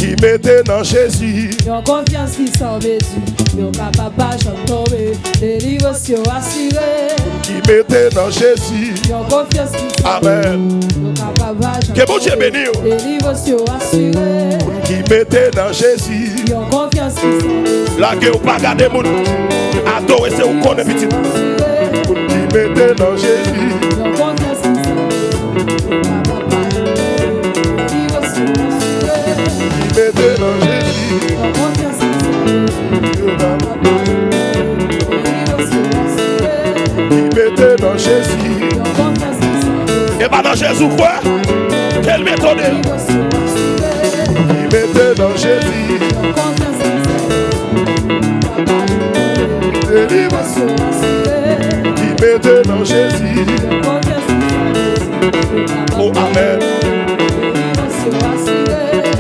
Qui mettait dans Jésus. Yon confiance qui sans mesure. Yon capable pas jamais tomber. Délivrance assurée. Qui mettait dans Jésus. Yon confiance qui sans Amen. Yon capable pas jamais Que bon Dieu bénisse. Délivrance assurée. Qui mettait dans Jésus. Yon confiance qui sans mesure. La que vous pas garder mon adorer c'est vous connaît petit. Qui mettait dans Jésus. Yon confiance qui sans mesure. Yon capable pas délivrance assurée. Qui mettait dans Jésus. Yon confiance qui sans mesure. Qui mettait dans Jésus. Et pas dans Jésus quoi? Quelle méthode? Qui mettait dans Jésus. Délivrance. Qui mettait dans Jésus. Oh amen.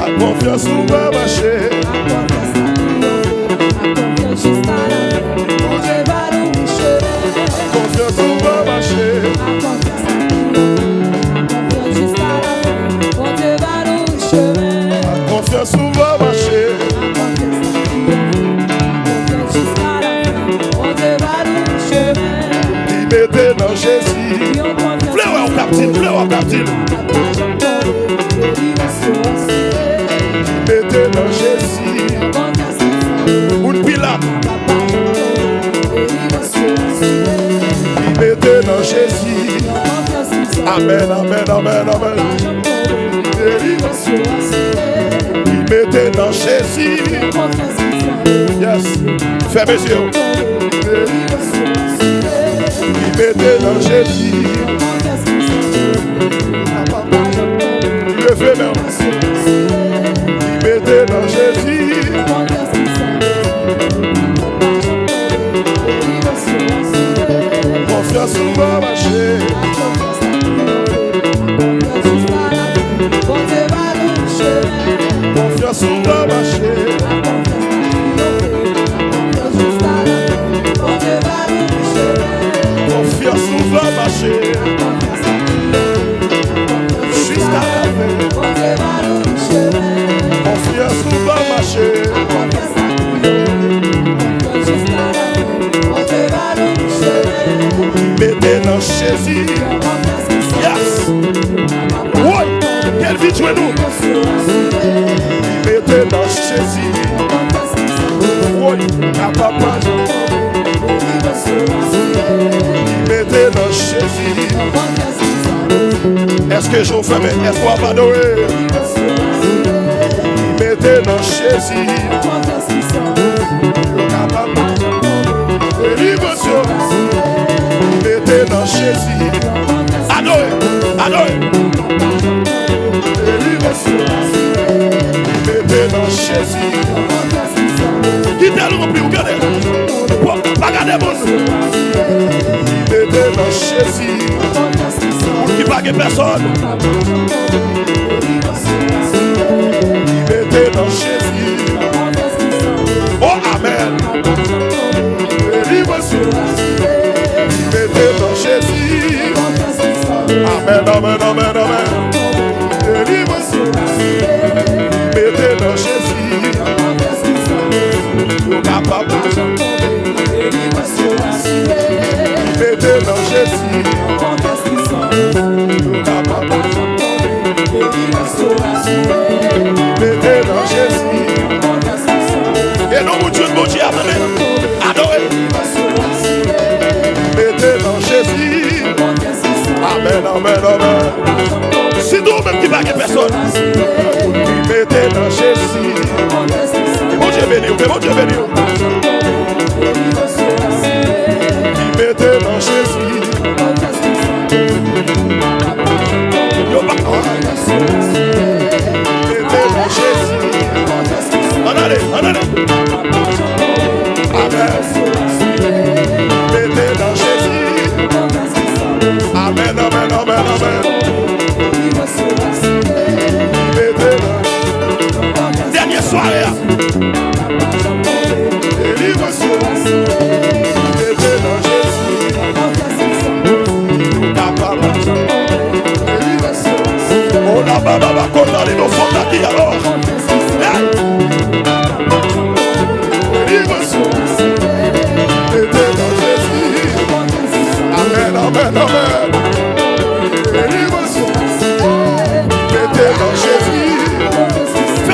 A confiance on va marcher. Confiance on va marcher. Confiance on va marcher. Il mettait dans Jésus. Fleur au captif, fleur au captif. Il mettait dans Jésus. Une pilate. Il mettait dans Jésus. Amen, amen, amen, amen. Il mettait dans Jésus. Yes. Fermez les yeux. Il mettait dans Jésus. Levez même. Il mettait dans Jésus. Confiance on va marcher. Confiance on va marcher. Confiance on va marcher. Jusqu'à la fin. Confiance on va marcher. Mettez dans Jésus. Yes. Oui. Quelle vie tu es nous? Mettez dans Jésus. Oui. Papa. Mettez dans Jésus. Est-ce que je vous fais? Est-ce qu'on va adorer? Mettez dans Jésus. Mettez dans Jésus. Adorez, adorez. Mettez dans Jésus. Quittez-le, vous regardez. Regardez mon. Mettez dans Jésus. Pour qui pague personne. Mettez dans Jésus. Oh amen. Mettez dans Jésus. Amen, amen, amen, amen. Mettez dans Jésus. Mettez dans Jésus. Mettez dans Jésus. Et non, mon Dieu, attendez. Adorez. Mettez dans Jésus. Amen, amen, amen. C'est nous même qui va que personne. Mettez dans Jésus. Et bon Dieu béni, bon Dieu béni. Mettez dans Jésus. Mettez dans Jésus. En allez, en allez. Amen. Mettez dans Jésus. Amen, amen, amen, amen. Mettez dans dernière soirée. Délivrance. Mettez dans Jésus. Oh la baba, condamné nos fonds qui alors.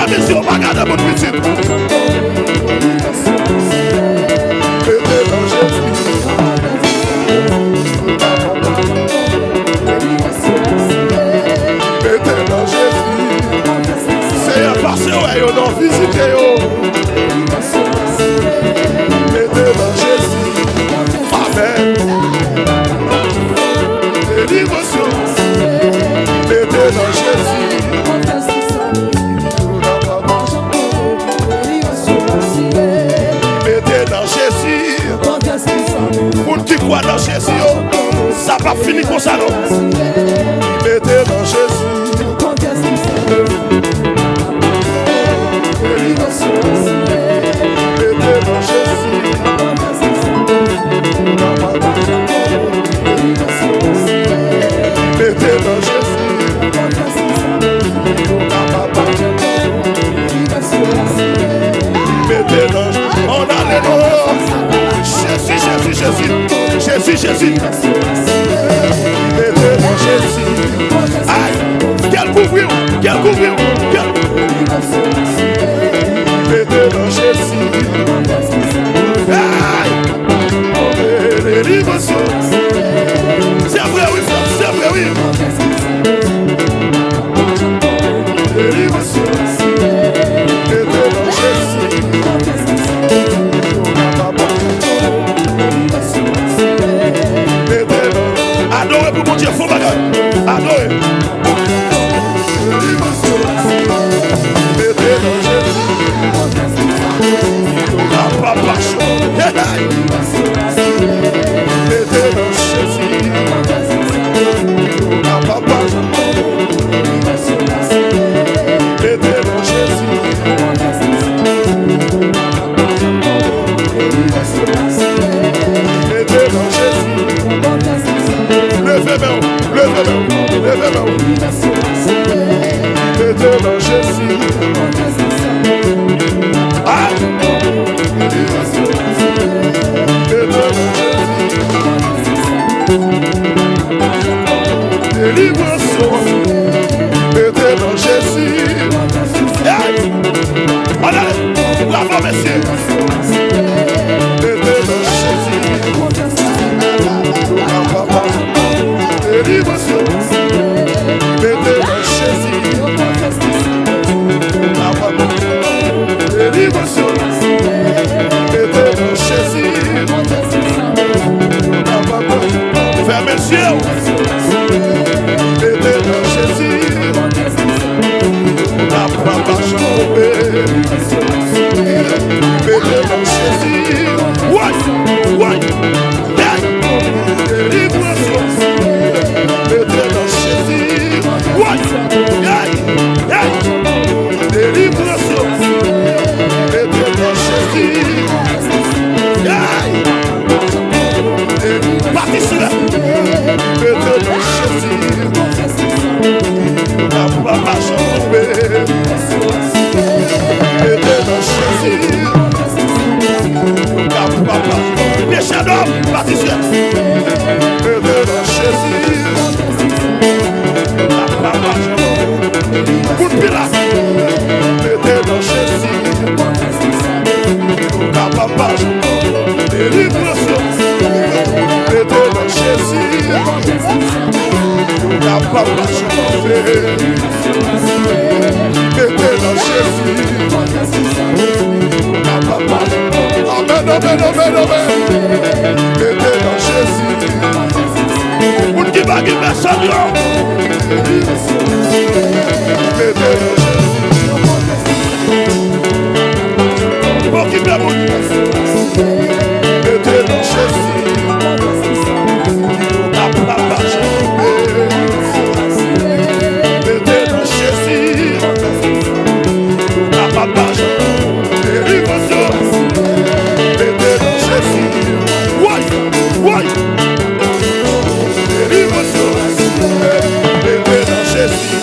mes yeux, regarde mon petit. Mettez dans Jésus. Mettez dans Jésus. Seigneur, passez, ouais, on a visité, mettez dans Jésus. Amen. Délivrance. Mettez dans Jésus. Mettez dans Jésus. Pour qui croit dans Jésus, ça va finir comme ça, non? Mettez dans Jésus. Mettez dans Jésus. Mettez dans Jésus. Mettez dans Jésus. On a les mots. Jésus, Jésus, Jésus. Jésus, Jésus. Mettez dans Jésus. Aïe. Quel couvrir. Quel couvrir. Mettez dans Jésus. Aïe. Délivrance. C'est vrai, oui, c'est vrai, oui. Délivrance. Mettez dans Jésus. Mettez dans. Adorez pour mon Dieu, faut bagarre. Adorez. Mettez dans Jésus. Papa, mettez dans Jésus. Papa, mettez dans Jésus. Mettez dans Jésus. Levez-moi, levez-moi, levez-moi. Mettez dans Jésus. Ah! Délivrance, mettez dans Jésus. On a bravo, messieurs. Mettez dans Jésus. Délivrance, mettez dans Jésus. Délivrance, mettez dans Jésus. Fermez les yeux. Mettez dans Jésus. La papa chambé. Mettez dans Jésus. Ouais, ouais. Délivrance. Mettez dans Jésus. Ouais, yeah, yeah. Délivrance. Mettez dans Jésus. Yeah. Partez cela. Mettez dans Jésus. La papa chambé. Mettez dans Jésus. La papa. Péché d'homme, partez cela. Mettez dans Jésus. La papa chambé. Coup de Pilate. Mettez dans Jésus. La papa chambé. Délivrance. Mettez dans Jésus. La papa chambé. Mettez dans Jésus. La papa. Amen, amen, amen, amen. Mettez dans Jésus. Pour qui va qui va s'agir. Mettez dans Jésus. Pour qui va vous. Mettez dans Jésus. La papa chambé. Mettez dans Jésus. La papa chambé. Délivrance. Mettez dans Jésus. Ouais, ouais. Délivrance. Mettez dans Jésus.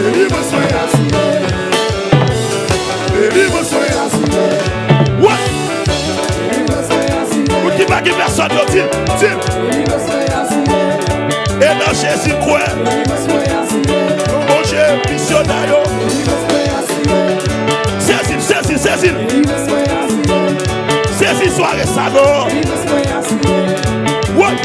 Deliver us, Jésus. Et dans Jésus, quoi? Mon Dieu, missionnaire. Saisis. Saisis soirée salon. What?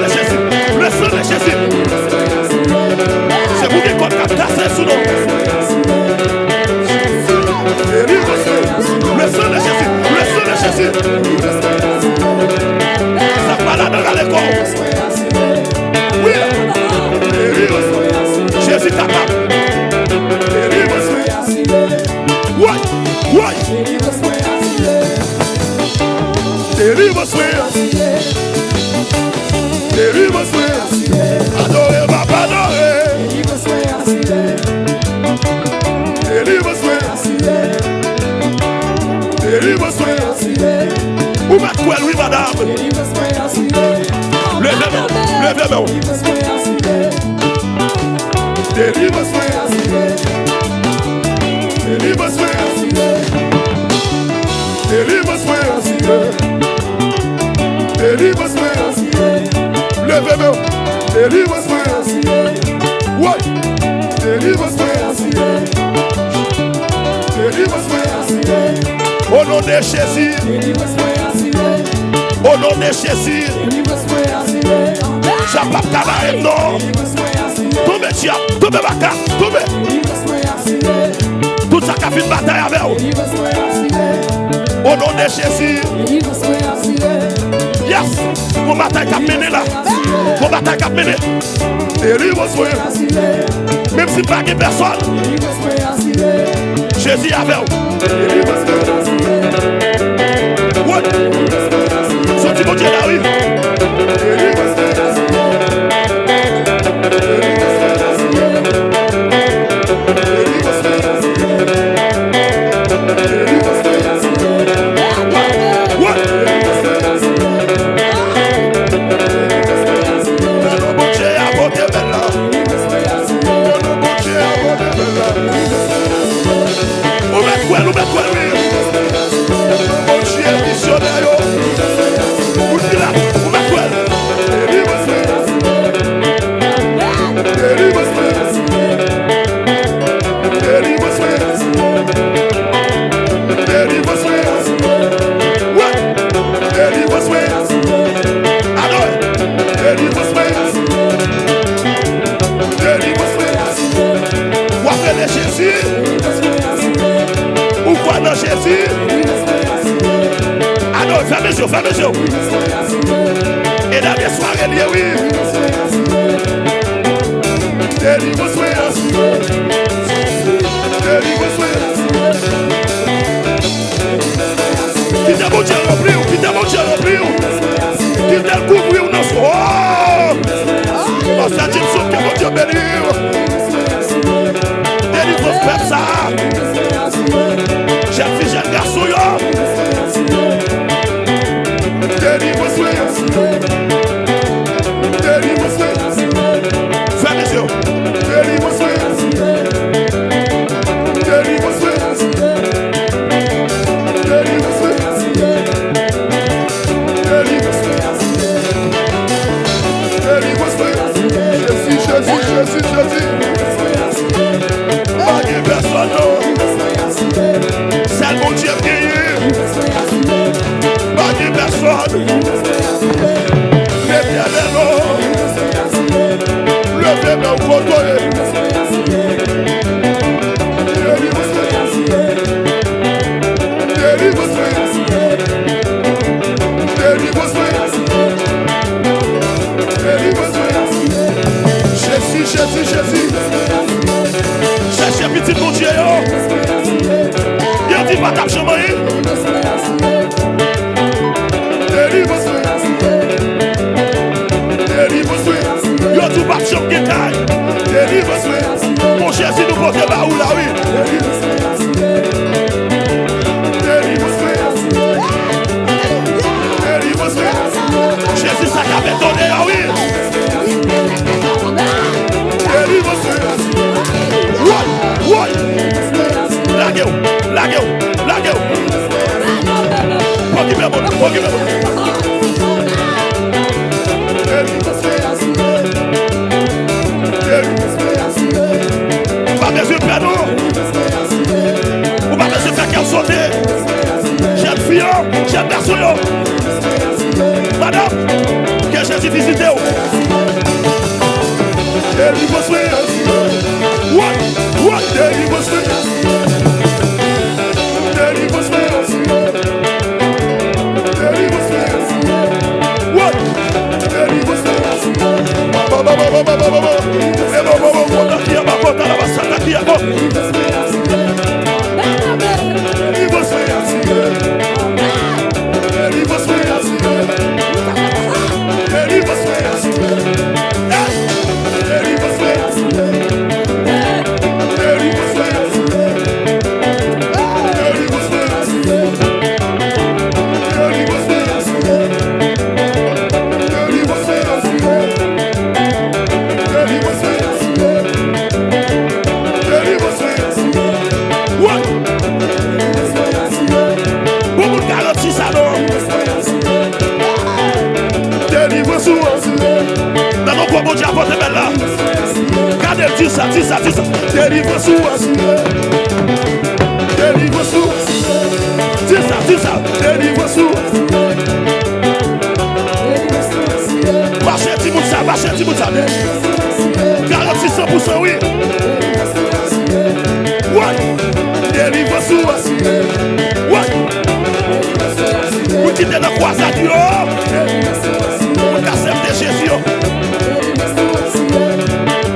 Jésus. Le sang de Jésus. C'est pour qu'il compte qu'à casser sous nous. Le sang de Jésus. Ça balade dans l'école. Oui. Jésus capable. Ouais. Adorez, papa, adorez. Où ma quoi, oui, madame? Levez-moi. Au nom de Jésus. Au nom de Jésus. J'appelle Canaïm, non. Tombez, tia. Tombez, baka. Tombez. Tout ça qui a fait une bataille avec vous. Au nom de Jésus. Yes. Mon bataille qui a mené là. Mon bataille qui a mené. Même si pas de personne. Jésus avec vous. What? Sorti mon Dieu là, oui. Fermez les yeux. Et dans les soirées, oui. Qui t'a bon Dieu rempli, qui t'a bon Dieu rempli, qui t'a couvert ou non. Oh, ça dit que bon Dieu béni. Délivre ce peuple ça. Jeune fille, jeune garçon, yo. Fermez les yeux. Jésus. Pas de personne. C'est mon Dieu gagné. Pas de personne. L'éternel. Levez-moi au côté. Jésus. Cherchez petit mon Dieu. Il a dit pas d'absolument. Il a dit pas d'absolument. Mon Jésus nous porte là où là oui. Pas besoin de faire nous. Ou pas besoin de faire qu'elle saute. Jeune fille, jeune garçon. Madame, que Jésus visite. What? Dis ça. Délivre-nous. Dis ça. Délivre-nous. Marchez Timoussa. Garantie 100%, oui. Ouais. Délivre-nous. Ouais. Vous quittez la croisade. Vous cassez de Jésus.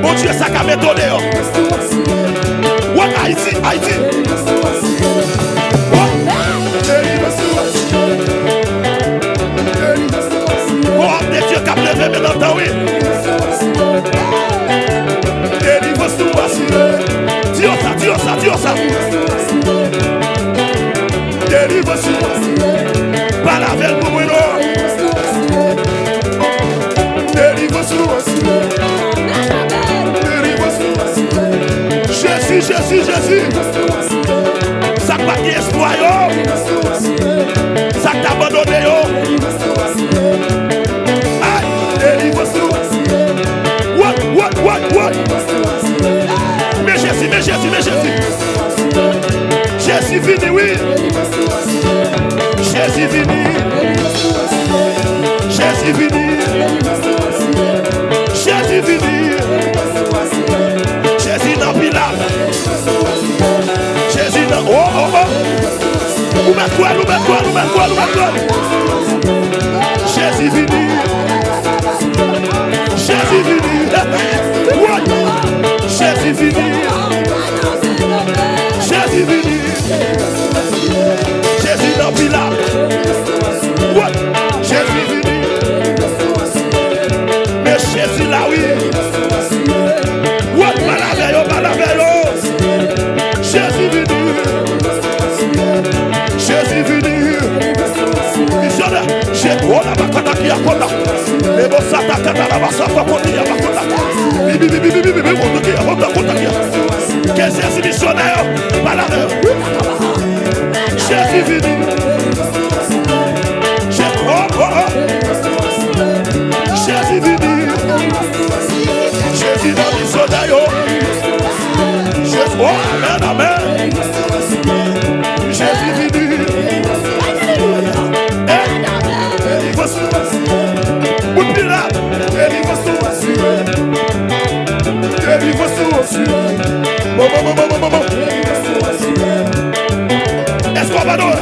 Mon Dieu, ça qu'a m'étonné. Ouais, Haïti. Oh, des dieux qui a levé maintenant, oui. Délivre-nous. Dis ça. Délivre-nous. Pas la veille pour moi, non. Délivre-nous. Jésus. Ça va qui espoir, ça t'a abandonné. Délivre-nous. What? Mais Jésus. Jésus vini, oui. Jésus vini. Jésus dans Pilat. Jésus dans... Oh. Nous mettons quoi. Jésus vini. Jésus vini. Jésus dans Pilat. What? Jésus vini. Mais Jésus là, oui. What? Malaveyo. Jésus vini. Missionnaire. Oh la bakata qui a kota. Les beaux sataka dans la bassa pour qu'on y a bakota. Qu'est-ce que c'est missionnaire? Malaveyo. Jésus vini. Jésus vini. Jésus dans missionnaire. Oh, amen. Jésus vini. Est-ce qu'on va nous?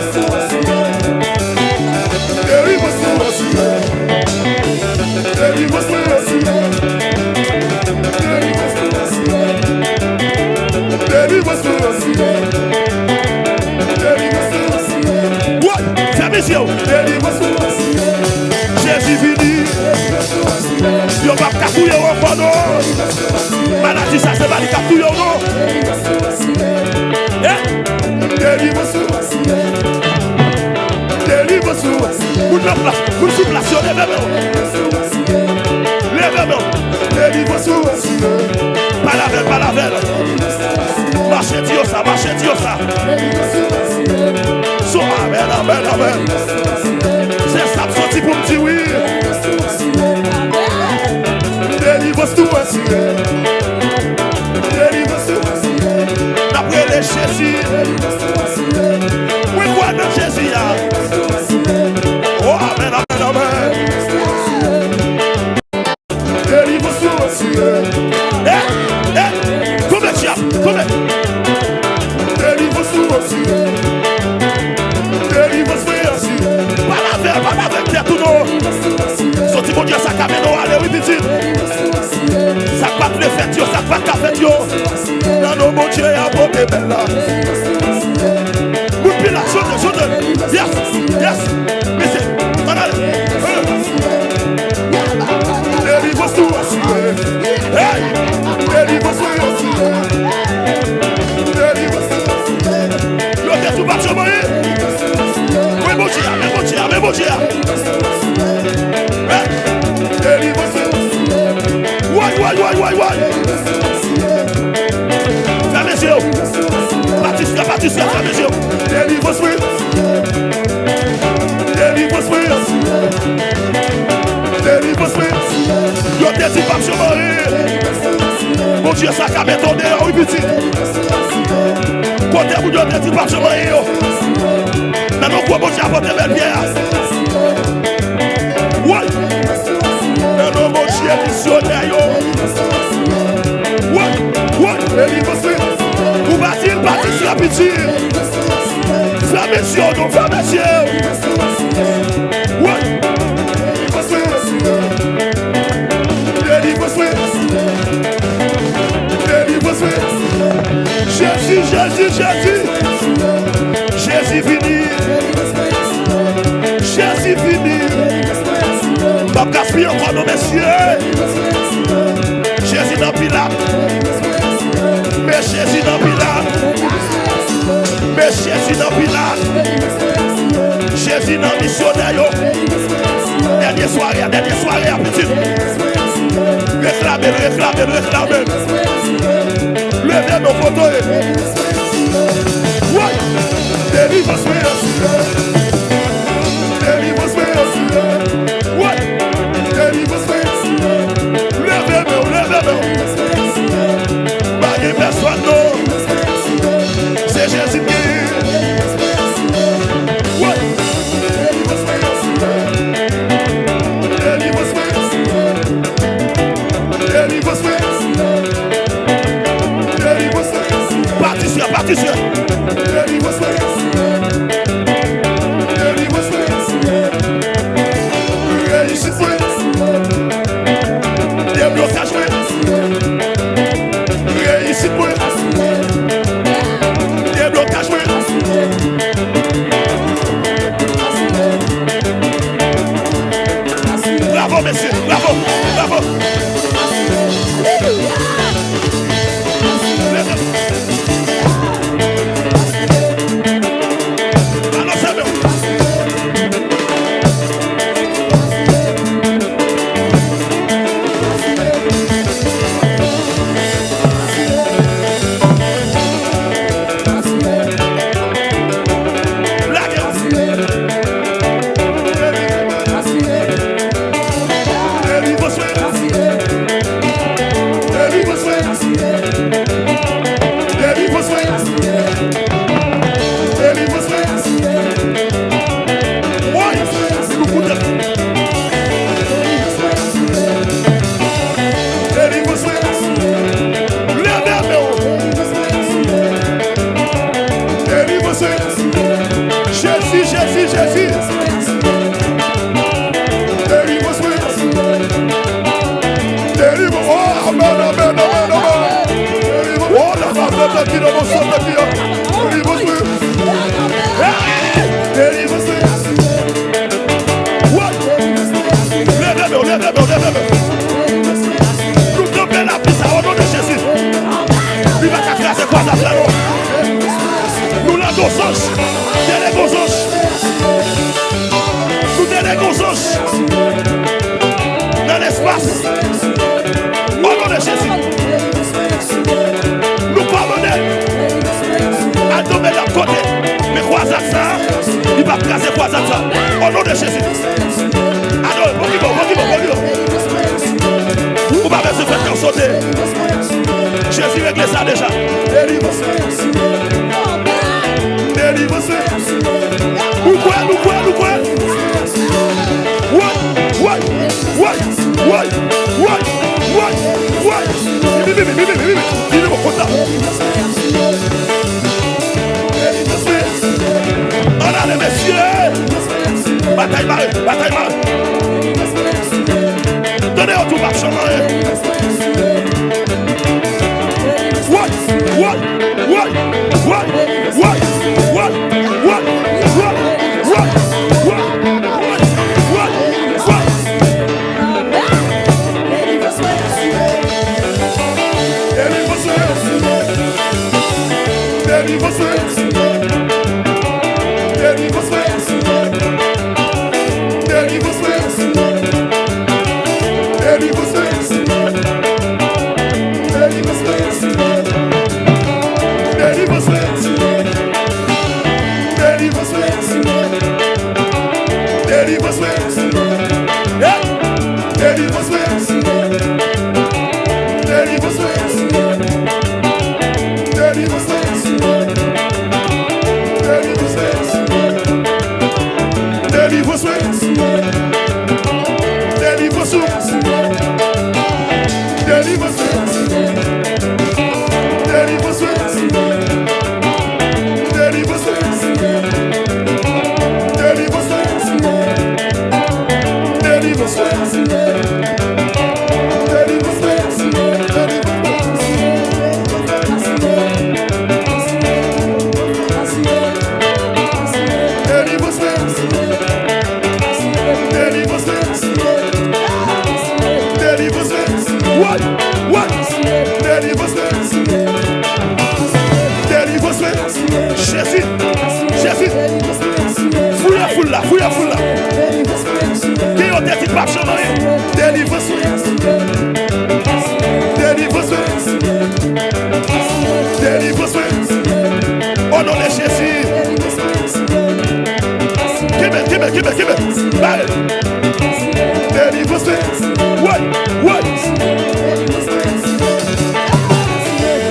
Jésus vini. Yo va capouiller au fond. Maladie ça c'est pas du capouiller non. Délivre-nous. Pour sous place lève-moi. Délivre-nous. Pas la veille. Marchez Dieu ça. So amen. Patricia, deliver me. Deliver me. Deliver me. Yo te dis pas que mon Dieu, ça a m'étonné, oui, petit. Côté où yo te dis pas que mais non, quoi, mon Dieu, apporte belle pierre. Ouais. Mais non, mon Dieu, missionnaire, ouais, deliver me. Vous battez le Patricia, petit. Fais monsieur, non, fais monsieur. Ouais. Jésus fini. Jésus fini. Pas gaspiller encore nos messieurs. Jésus dans Pilate. Mais Jésus dans Pilate. Mais Jésus dans Pilate. Jésus dans missionnaire. Dernière soirée, petit. Réclamez. Levez nos photos. Ouais. Deliver me. Deliver me. Ouais. Deliver me. Levez-moi. Pas de personne, non. C'est Jésus qui. Ouais. Patricia. Bravo, messieurs, bravo. Dans l'espace, au nom de Jésus, nous commandons à tomber d'un côté, mais croisade ça, il va craser croisade ça, au nom de Jésus. Alors, bon, vous m'avez se faire sauter. Jésus réglé ça déjà. Délivre. Nous quoi. On a les messieurs. Bataille marée. Donnez au tout marchand. Deliver Deliverance way. Deliverance way. Deliverance way. Deliverance way. Deliverance way. Deliverance way. Deliverance way. Deliverance way. Deliverance way. Deliverance way. Deliverance way. Fouille. Qui ont été pas changés? Deliverance. Au nom de Jésus. Québec. Bye. Deliverance. Ouais.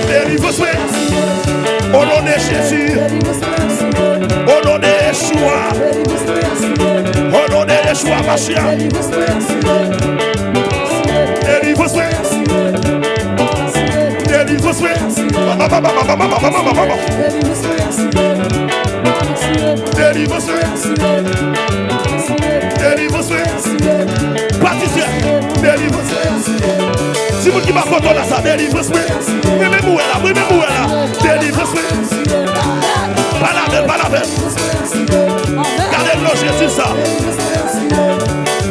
Deliverance. Au nom de Jésus. Au nom de Yeshua. Au nom de Yeshua, Mashiach. Deliverance way. Deliverance way. Deliverance way. Deliverance way. Patricia. Deliverance way. Si vous qui m'a content là, ça deliverance way. Même où là. Deliverance way. Pas la veille. Gardez-le, Jésus, ça.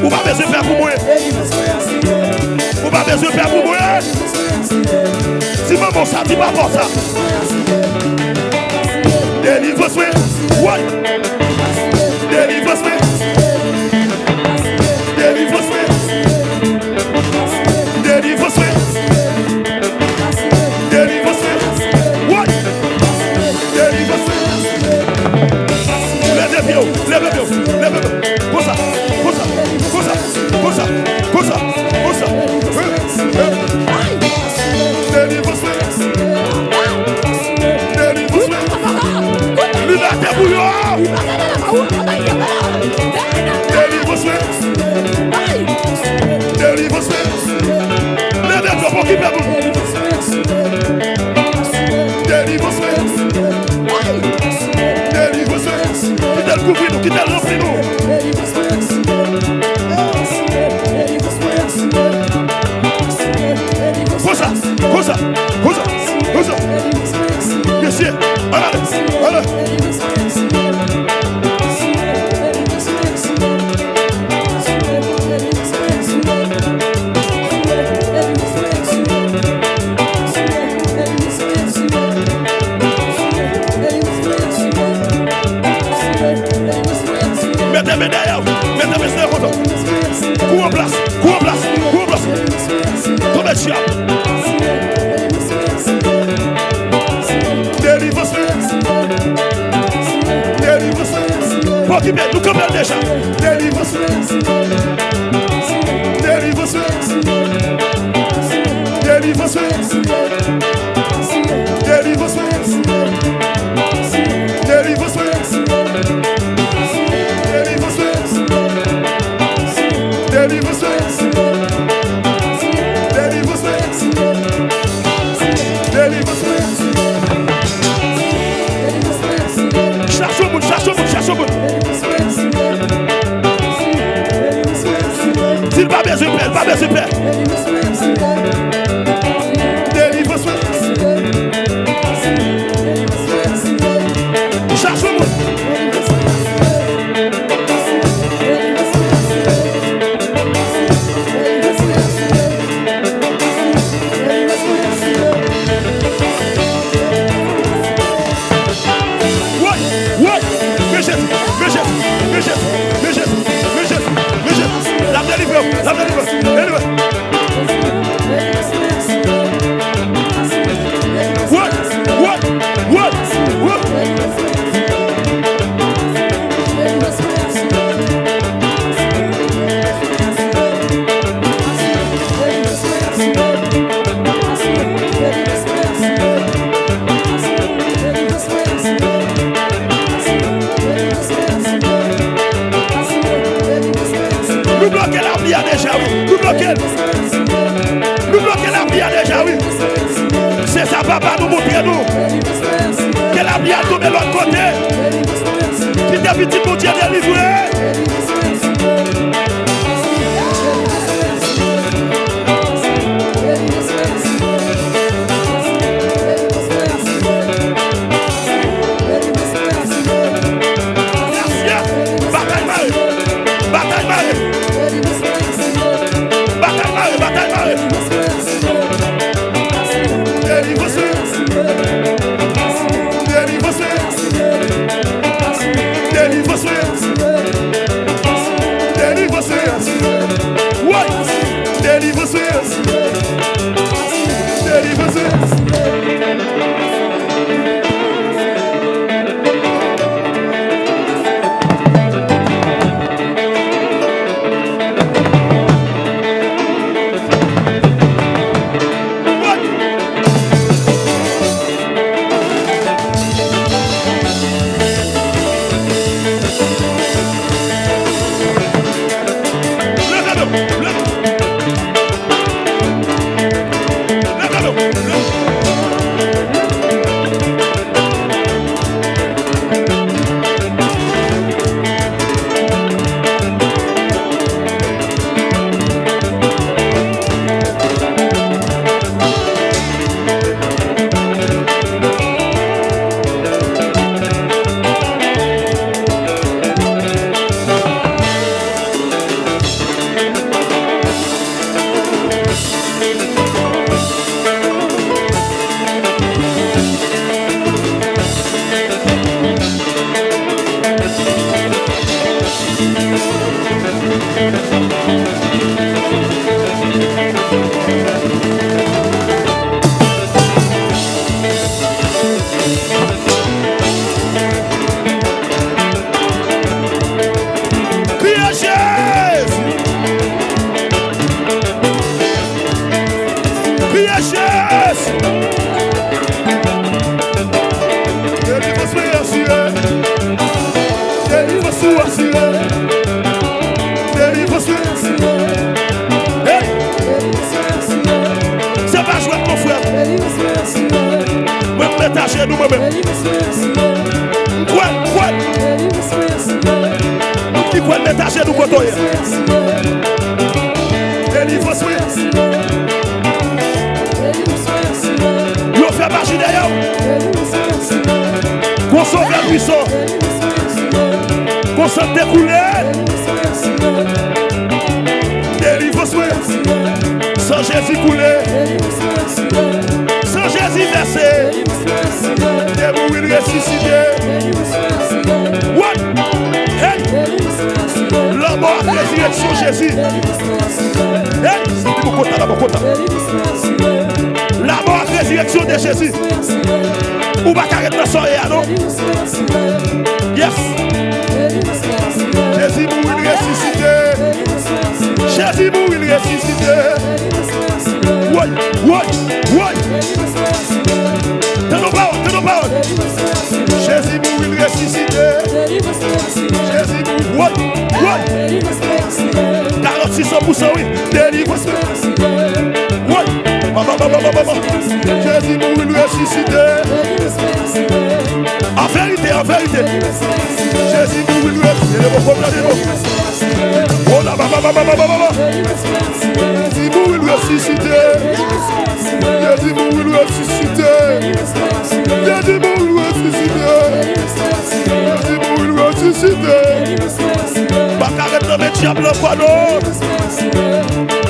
Vous pas besoin de faire pour moi. Vous pas besoin de faire pour moi. Si maman ça, dis pas pour ça. Deliverance way. What? Deliverance way. Deliverance way. Deliverance way. Deliverance way. What? Deliverance way. Lève-le. Cosa. Deliverance way. Liberté pour vous. Deliverance way. Deliverance way. Lève-le pour qui peut vous. Deliverance way. Deliverance way. Quittez le couvrir nous, quittez le remplir nous. Cosa. Monsieur, allez. Mettez-moi derrière, mettez-moi sur le côté. Cours en place. Comme un chien. Deliverance way. Pour qui nous comme déjà. Deliverance way. Deliverance way. Deliverance way. Deliverance way. Deliverance way. Deliverance way. Deliverance way. Deliverance way. Deliverance way. Cherche au bout. S'il pas besoin de père. Deliverance way. Cherche au bout. La délivrance. Nous bloquons la prière déjà, oui. Nous bloquons. Nous bloquons la prière déjà, oui. C'est ça, papa, nous montrer nous. Que la prière tombe de l'autre côté. Qui t'a petit pour Dieu délivrer.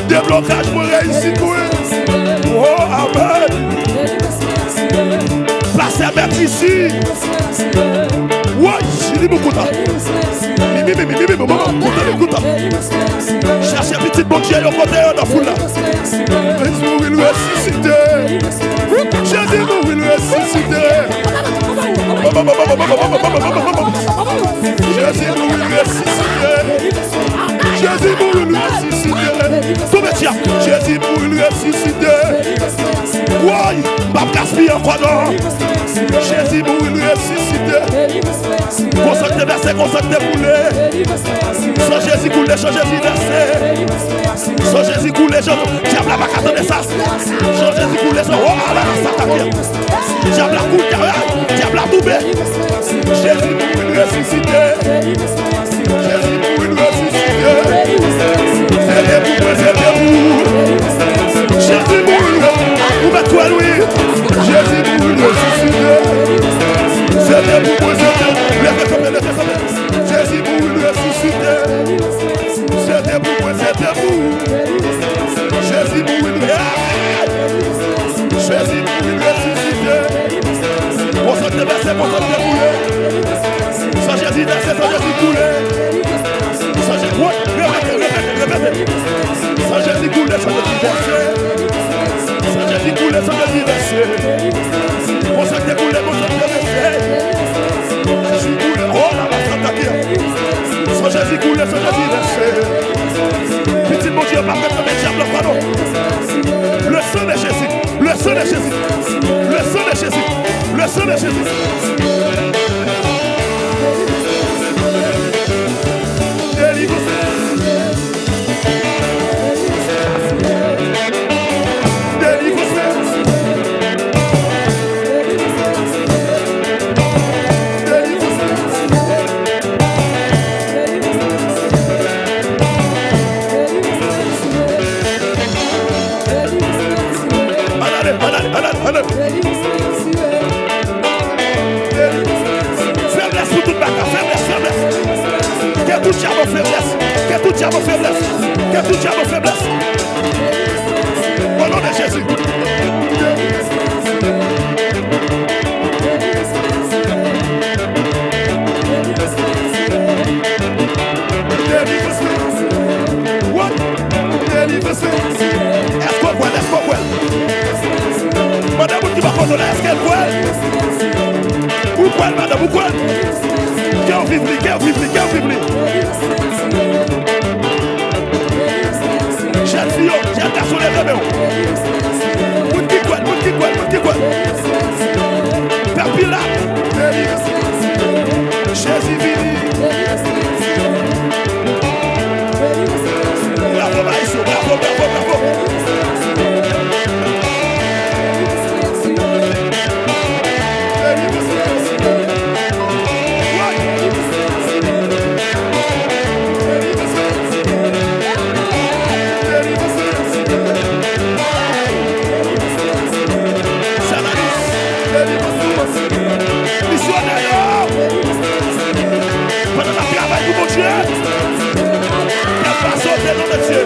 Déblocage pour réussir. Oh, amen. Placez à mettre ici. Ouais, je dis beaucoup de temps. Cherchez un petit bon Dieu au côté de la foule là. Jésus will ressusciter. Jésus will ressusciter. Jésus will ressusciter. Jésus will ressusciter. Tout le tien. Jésus will ressusciter. Oui, pas gaspiller encore non. Jésus mourit, nous ressuscité. Consacré versé, consacré boulé. Sans Jésus coulé, sans Jésus versé. Sans Jésus coulé, diable n'a pas qu'à ça. Sans Jésus coulé, sans oh là ça t'a bien. Diable a coulé, diable a tombé. Jésus mourit, nous ressuscité. Jésus mourit, nous ressuscité. C'est vous. Jésus mourit, vous mettez quoi lui? Jésus mourit, ressuscité. C'est vous, Jésus mourit, ressuscité. C'était vous, c'était vous. Jésus mourit, Jésus mourit, ressuscité. Concentrez versé, concentrez boulé. Sans Jésus versé, sans Jésus coulé. Sans Jésus, répétez. Sans Jésus coulé, sans Jésus versé. Sans Jésus coulé, sans Jésus versé. Concentrez coulé, concentrez versé. Jésus coulé, oh là là, ça t'attire. Sans Jésus coulé, sans Jésus versé. Petit mon Dieu, pas mettre mes diables, pardon. Le sang de Jésus, le sang de Jésus, le sang de Jésus, le sang de Jésus. Faiblesse pour toute bataille, faiblesse. Que tout diable faiblesse, que tout diable faiblesse, que tout diable faiblesse. Au nom de Jésus. Est-ce qu'on voit, est-ce qu'on voit? Madame, qui va consoler, est-ce qu'elle voit? Pourquoi, madame, pourquoi? Quel vivli, quel vivli, quel vivli. Jeune fille, jeune garçon, les rebelles. Moun qui quoi, moun qui quoi, moun qui quoi. Père Pilate. Jésus vini. Bravo, Maïsou, bravo, bravo, bravo. Pendant le travail pour mon Dieu, qu'elle va sauter dans le Dieu.